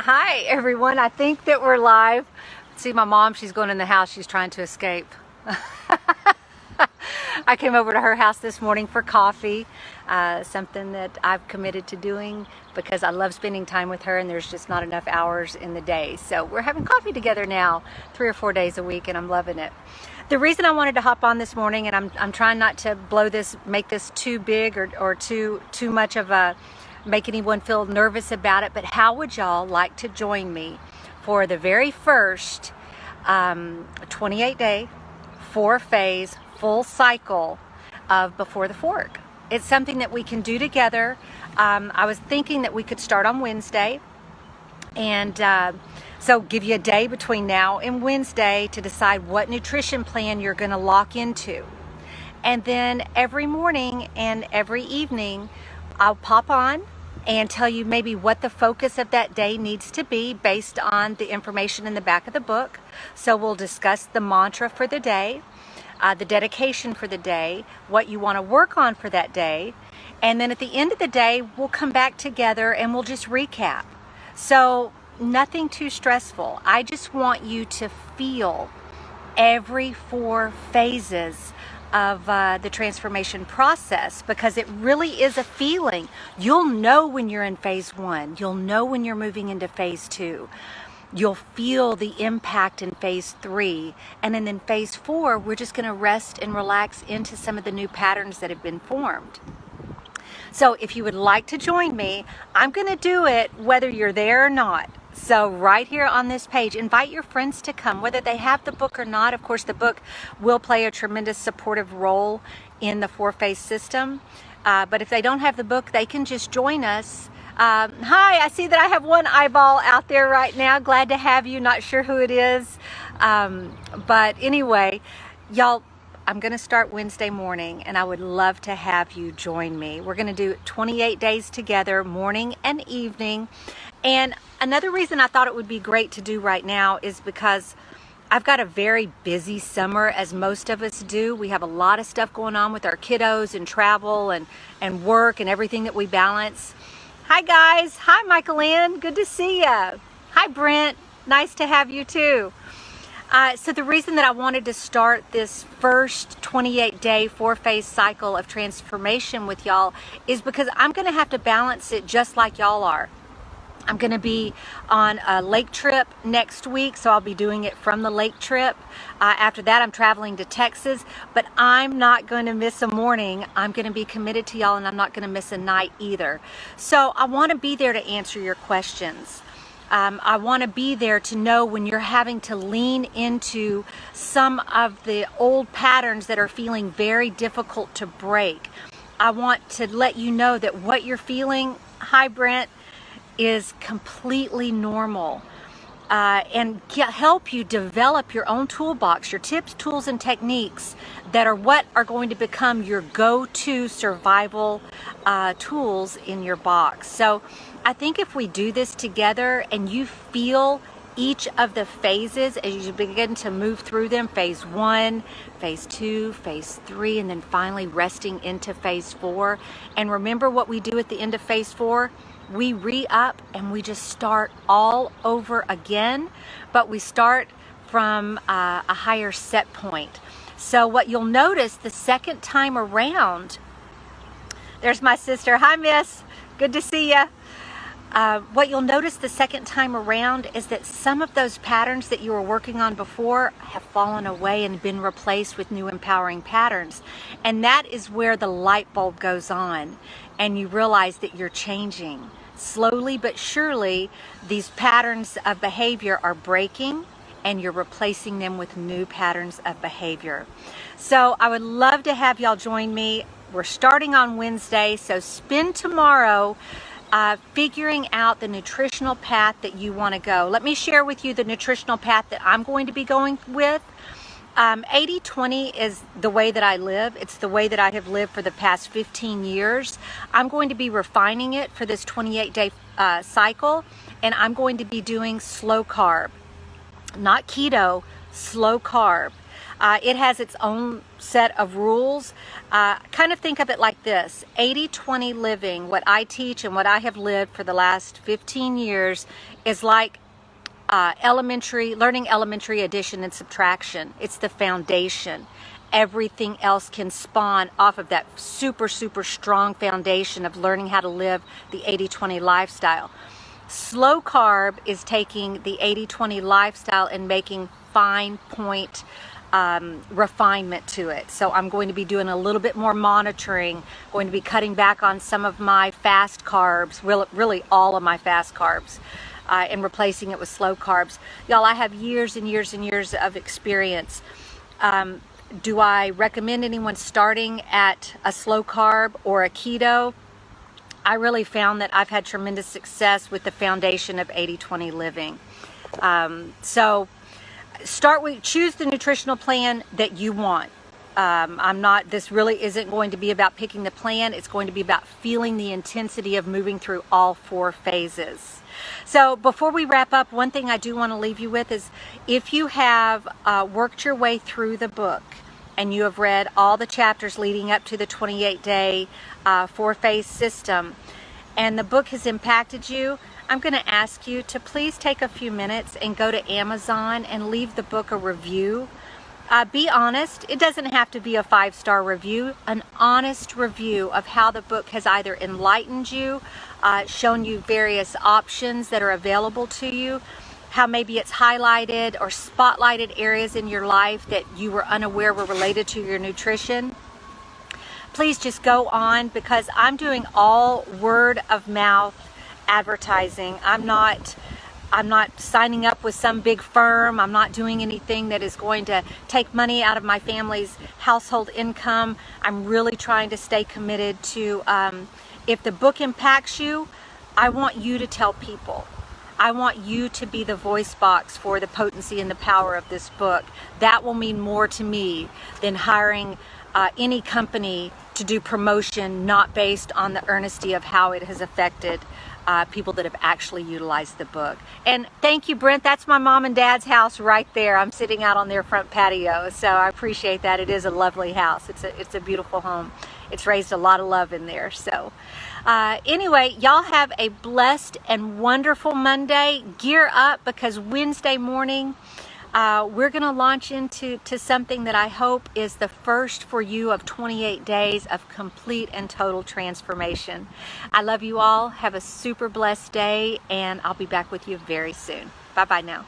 Hi everyone, I think that we're live. See my mom, she's going in the house, she's trying to escape. I came over to her house this morning for coffee, something that I've committed to doing because I love spending time with her and there's just not enough hours in the day. So we're having coffee together now 3 or 4 days a week and I'm loving it. The reason I wanted to hop on this morning, and I'm trying not to blow this, make this too big or too much of a, make anyone feel nervous about it, but how would y'all like to join me for the very first 28-day, 4-phase, full cycle of Before the Fork? It's something that we can do together. I was thinking that we could start on Wednesday, and so give you a day between now and Wednesday to decide what nutrition plan you're going to lock into. And then every morning and every evening, I'll pop on and tell you maybe what the focus of that day needs to be based on the information in the back of the book. So we'll discuss the mantra for the day, the dedication for the day, what you want to work on for that day. And then at the end of the day, we'll come back together and we'll just recap. So nothing too stressful. I just want you to feel every 4 phases of the transformation process, because it really is a feeling. You'll know when you're in phase 1. You'll know when you're moving into phase 2. You'll feel the impact in phase 3. And then in phase 4, we're just going to rest and relax into some of the new patterns that have been formed. So if you would like to join me, I'm going to do it whether you're there or not. So right here on this page, invite your friends to come, whether they have the book or not. Of course, the book will play a tremendous supportive role in the 4-phase system. But if they don't have the book, they can just join us. Hi, I see that I have one eyeball out there right now. Glad to have you. Not sure who it is. But anyway, y'all, I'm going to start Wednesday morning, and I would love to have you join me. We're going to do 28 days together, morning and evening. And another reason I thought it would be great to do right now is because I've got a very busy summer, as most of us do. We have a lot of stuff going on with our kiddos and travel and work and everything that we balance. Hi guys. Hi Michael Ann. Good to see you. Hi Brent. Nice to have you too. So the reason that I wanted to start this first 28-day 4-phase cycle of transformation with y'all is because I'm going to have to balance it just like y'all are. I'm going to be on a lake trip next week, so I'll be doing it from the lake trip. After that, I'm traveling to Texas, but I'm not going to miss a morning. I'm going to be committed to y'all, and I'm not going to miss a night either. So I want to be there to answer your questions. I want to be there to know when you're having to lean into some of the old patterns that are feeling very difficult to break. I want to let you know that what you're feeling, hi Brent, is completely normal, and help you develop your own toolbox, your tips, tools, and techniques that are what are going to become your go-to survival tools in your box. So I think if we do this together and you feel each of the phases as you begin to move through them, phase 1, phase 2, phase 3, and then finally resting into phase 4. And remember what we do at the end of phase 4? We re-up and we just start all over again, but we start from a higher set point. So what you'll notice the second time around, there's my sister. Hi, miss. Good to see you. What you'll notice the second time around is that some of those patterns that you were working on before have fallen away and been replaced with new empowering patterns. And that is where the light bulb goes on and you realize that you're changing. Slowly but surely, these patterns of behavior are breaking and you're replacing them with new patterns of behavior. So I would love to have y'all join me. We're starting on Wednesday, so spend tomorrow figuring out the nutritional path that you want to go. Let me share with you the nutritional path that I'm going to be going with. 80-20 is the way that I live. It's the way that I have lived for the past 15 years. I'm going to be refining it for this 28-day cycle, and I'm going to be doing slow carb. Not keto, slow carb. It has its own set of rules. Kind of think of it like this: 80-20 living, what I teach and what I have lived for the last 15 years, is like learning elementary addition and subtraction. It's the foundation. Everything else can spawn off of that super, super strong foundation of learning how to live the 80-20 lifestyle. Slow carb is taking the 80-20 lifestyle and making fine point refinement to it. So I'm going to be doing a little bit more monitoring, going to be cutting back on some of my fast carbs, really all of my fast carbs, and replacing it with slow carbs. Y'all, I have years and years and years of experience. Do I recommend anyone starting at a slow carb or a keto? I really found that I've had tremendous success with the foundation of 80-20 living. So choose the nutritional plan that you want. This really isn't going to be about picking the plan. It's going to be about feeling the intensity of moving through all 4 phases. So before we wrap up, one thing I do want to leave you with is, if you have worked your way through the book and you have read all the chapters leading up to the 28-day 4-phase system, and the book has impacted you, I'm going to ask you to please take a few minutes and go to Amazon and leave the book a review. Be honest. It doesn't have to be a 5-star review. An honest review of how the book has either enlightened you, shown you various options that are available to you, how maybe it's highlighted or spotlighted areas in your life that you were unaware were related to your nutrition. Please just go on, because I'm doing all word of mouth advertising. I'm not signing up with some big firm. I'm not doing anything that is going to take money out of my family's household income. I'm really trying to stay committed to, if the book impacts you, I want you to tell people. I want you to be the voice box for the potency and the power of this book. That will mean more to me than hiring any company to do promotion not based on the earnesty of how it has affected people that have actually utilized the book. And thank you, Brent. That's my mom and dad's house right there. I'm sitting out on their front patio, so I appreciate that. It is a lovely house. It's a beautiful home. It's raised a lot of love in there. So anyway, y'all have a blessed and wonderful Monday. Gear up, because Wednesday morning we're going to launch into something that I hope is the first for you of 28 days of complete and total transformation. I love you all. Have a super blessed day, and I'll be back with you very soon. Bye-bye now.